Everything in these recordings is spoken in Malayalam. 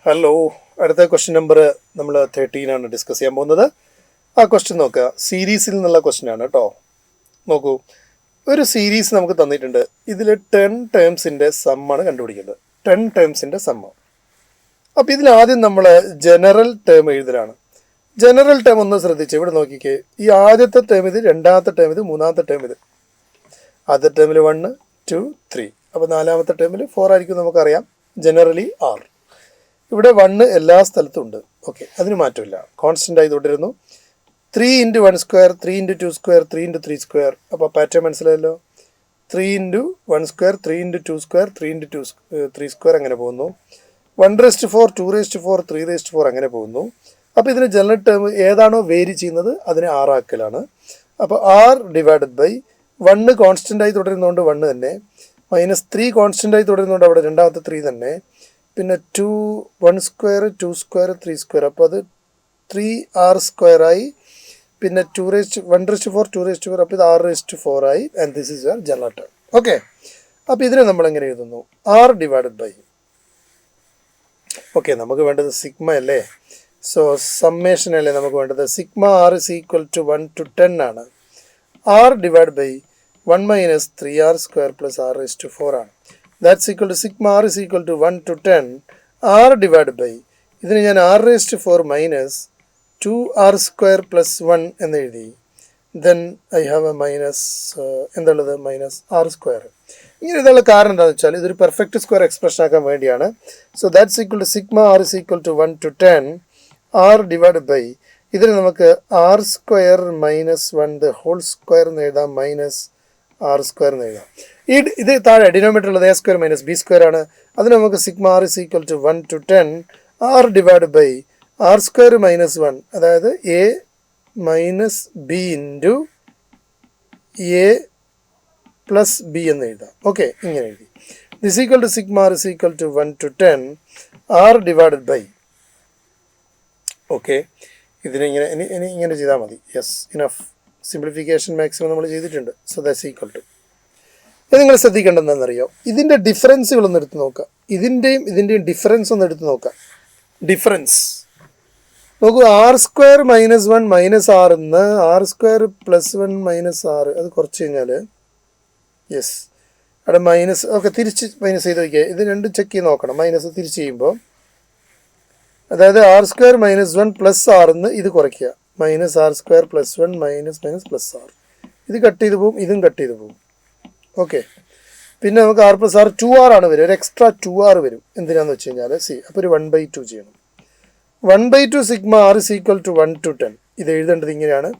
ഹലോ, അടുത്ത ക്വസ്റ്റ്യൻ നമ്പർ നമ്മൾ 13 ആണ് ഡിസ്കസ് ചെയ്യാൻ പോകുന്നത്. ആ ക്വസ്റ്റ്യൻ നോക്കുക, സീരീസിൽ നിന്നുള്ള ക്വസ്റ്റ്യൻ ആണ് കേട്ടോ. നോക്കൂ, ഒരു സീരീസ് നമുക്ക് തന്നിട്ടുണ്ട്. ഇതിൽ 10 ടേംസിൻ്റെ സമ്മാണ് കണ്ടുപിടിക്കേണ്ടത്. 10 ടേംസിൻ്റെ സമ്മ്. അപ്പോൾ ഇതിലാദ്യം നമ്മൾ ജനറൽ ടേം എഴുതലാണ്. ജനറൽ ടേം ഒന്ന് ശ്രദ്ധിച്ച് ഇവിടെ നോക്കിക്കേ. ഈ ആദ്യത്തെ ടേം ഇത്, രണ്ടാമത്തെ ടേം ഇത്, മൂന്നാമത്തെ ടേം ഇത്. ആദ്യത്തെ ടേമിൽ 1, 2, 3. അപ്പോൾ നാലാമത്തെ ടേമിൽ 4 ആയിരിക്കും നമുക്കറിയാം. Generally R. ഇവിടെ 1 എല്ലാ സ്ഥലത്തും ഉണ്ട്. ഓക്കെ, അതിന് മാറ്റമില്ല, കോൺസ്റ്റൻ്റ് ആയി തുടരുന്നു. 3 × 1 സ്ക്വയർ, 3 × 2 സ്ക്വയർ, 3 × 3 സ്ക്വയർ. അപ്പോൾ പാറ്റേൺ മനസ്സിലായല്ലോ. 3 × 1 സ്ക്വയർ, 3 × 2 സ്ക്വയർ, 3 × 3 സ്ക്വയർ അങ്ങനെ പോകുന്നു. 1⁴, 2⁴, 3⁴ അങ്ങനെ പോകുന്നു. അപ്പോൾ ഇതിന് ജനറൽ ടേം ഏതാണോ വേരി ചെയ്യുന്നത് അതിനെ 6 ആക്കലാണ്. അപ്പോൾ R/1 കോൺസ്റ്റൻ്റ് ആയി തുടരുന്നതുകൊണ്ട് 1 തന്നെ, -3 കോൺസ്റ്റൻ്റ് ആയി തുടരുന്നതുകൊണ്ട് അവിടെ രണ്ടാമത്തെ 3 തന്നെ, പിന്നെ 1 സ്ക്വയർ, 2 സ്ക്വയർ, 3 സ്ക്വയർ. അപ്പോൾ അത് 3R² ആയി. പിന്നെ 1⁴, 2⁴, അപ്പോൾ ഇത് R⁴ ആയി. And this is your general term. Okay, അപ്പോൾ ഇതിനെ നമ്മൾ എങ്ങനെ എഴുതുന്നു? R/. ഓക്കെ, നമുക്ക് വേണ്ടത് സിഗ്മ അല്ലേ. സോ സമ്മേഷൻ അല്ലേ നമുക്ക് വേണ്ടത്. സിഗ്മ R = 1 to 10 ആണ്. R/1 - 3R² + R⁴ ആണ്. That's equal to sigma R is equal to 1 to 10 R/. ഇതിന് ഞാൻ R⁴ - 2R² + 1 എന്ന് എഴുതി. Then I have a minus എന്തുള്ളത്, -R². ഇങ്ങനെ ഇതുള്ള കാരണം എന്താണെന്ന് വെച്ചാൽ ഇതൊരു പെർഫെക്റ്റ് സ്ക്വയർ എക്സ്പ്രഷൻ ആക്കാൻ വേണ്ടിയാണ്. So that's equal to sigma R is equal to 1 to 10 R/. ഇതിന് നമുക്ക് R² - 1² എന്ന് എഴുതാം, -R² എന്ന് എഴുതാം. ഇത് താഴെ ഡിനോമിനേറ്റർ ഉള്ളത് A² - B² ആണ്. അതിന് നമുക്ക് sigma R is equal to 1 to 10 R/. R² - 1, അതായത് A - B × A + B എന്ന് എഴുതാം. ഓക്കെ, ഇങ്ങനെ എഴുതി. This equal to sigma R is equal to 1 to 10 R/. Okay, ഇതിനെ ഇങ്ങനെ ചെയ്താൽ മതി. Yes, enough. സിംപ്ലിഫിക്കേഷൻ മാക്സിമം നമ്മൾ ചെയ്തിട്ടുണ്ട്. So that's equal to. ഇത് നിങ്ങൾ ശ്രദ്ധിക്കേണ്ടത് എന്താണെന്നറിയോ, ഇതിൻ്റെ ഡിഫറൻസുകളൊന്ന് എടുത്ത് നോക്കുക. ഇതിൻ്റെയും ഡിഫറൻസ് ഒന്ന് എടുത്ത് നോക്കുക. ഡിഫറൻസ് നോക്കൂ. R² - 1 - R എന്ന് R² + 1 - R, അത് കുറച്ച് കഴിഞ്ഞാൽ യെസ് അവിടെ മൈനസ്. ഓക്കെ, തിരിച്ച് മൈനസ് ചെയ്ത് നോക്കിയാൽ ഇത് രണ്ടും ചെക്ക് ചെയ്ത് നോക്കണം. മൈനസ് തിരിച്ച് ചെയ്യുമ്പോൾ അതായത് R² - 1 + R എന്ന് ഇത് കുറയ്ക്കുക. -R² + 1 - R. ഇത് കട്ട് ചെയ്ത് പോവും, ഇതും കട്ട് ചെയ്ത് പോവും. ഓക്കെ, പിന്നെ നമുക്ക് R + R 2R ആണ് വരും. ഒരു എക്സ്ട്രാ 2R വരും. എന്തിനാന്ന് വെച്ച് കഴിഞ്ഞാൽ അപ്പോൾ ഒരു 1/2 ചെയ്യണം. 1/2 sigma R is equal to 1 to 10. ഇത് എഴുതേണ്ടത് ഇങ്ങനെയാണ്.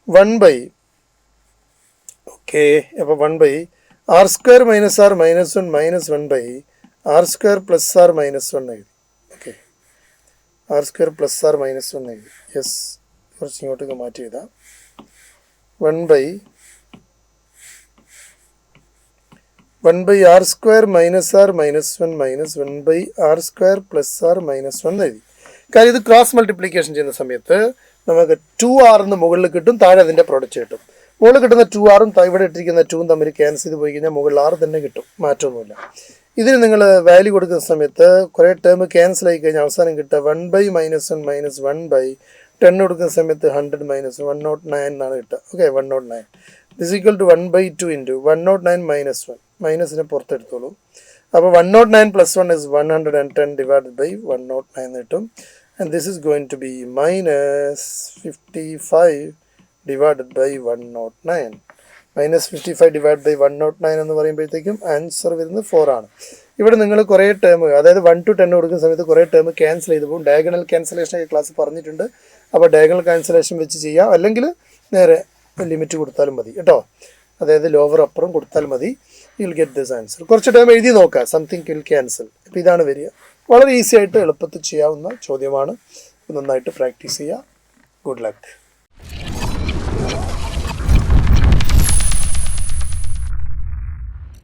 1/, ഓക്കെ, അപ്പോൾ 1/, R² - R - 1 -1/, R² + R - 1 എഴുതി. ഓക്കെ, R² + R - 1 എഴുതി. യെസ്, കുറച്ച് ഇങ്ങോട്ടേക്ക് മാറ്റി എഴുതാം. 1/, 1/R² - R - 1 -1/R² + R - 1 എഴുതി. കാര്യം ഇത് ക്രോസ് മൾട്ടിപ്ലിക്കേഷൻ ചെയ്യുന്ന സമയത്ത് നമുക്ക് 2R എന്ന് മുകളിൽ കിട്ടും, താഴെ അതിൻ്റെ പ്രോഡക്റ്റ് കിട്ടും. മുകളിൽ കിട്ടുന്ന 2R ഇവിടെ ഇട്ടിരിക്കുന്ന 2 തമ്മിൽ ക്യാൻസൽ ചെയ്ത് പോയി കഴിഞ്ഞാൽ മുകളിൽ R തന്നെ കിട്ടും, മാറ്റമൊന്നുമില്ല. ഇതിന് നിങ്ങൾ വാല്യൂ കൊടുക്കുന്ന സമയത്ത് കുറേ ടേം ക്യാൻസൽ ആയി കഴിഞ്ഞാൽ അവസാനം കിട്ടുക 1/, -1 - 1/, 10 കൊടുക്കുന്ന സമയത്ത് 100 - 109 എന്നാണ് കിട്ടുക. ഓക്കെ, 109. ദിസ് ഈക്വൽ ടു 1/2 × 109 - 1, മൈനസിനെ പുറത്തെടുത്തോളൂ. അപ്പോൾ 109 + 1 is 110 / 109 കിട്ടും. And this is going to be -55 / 109. -55 / 109 എന്ന് പറയുമ്പോഴത്തേക്കും ആൻസർ വരുന്നത് 4 ആണ്. ഇവിടെ നിങ്ങൾ കുറേ ടേം, അതായത് 1 to 10 കൊടുക്കുന്ന സമയത്ത് കുറേ ടേം ക്യാൻസൽ ചെയ്ത് പോകും. ഡയഗണൽ ക്യാൻസലേഷനൊക്കെ ക്ലാസ് പറഞ്ഞിട്ടുണ്ട്. അപ്പോൾ ഡയഗണൽ ക്യാൻസലേഷൻ വെച്ച് ചെയ്യാം, അല്ലെങ്കിൽ നേരെ ലിമിറ്റ് കൊടുത്താലും മതി കേട്ടോ. അതായത് ലോവർ അപ്പറും കൊടുത്താൽ മതി. You will get this answer. കുറച്ച് ടൈം എഴുതി നോക്കുക. Something will cancel. അപ്പോൾ ഇതാണ് വരിക. വളരെ ഈസി ആയിട്ട് എളുപ്പത്തിൽ ചെയ്യാവുന്ന ചോദ്യമാണ്. നന്നായിട്ട് പ്രാക്ടീസ് ചെയ്യുക. Good luck.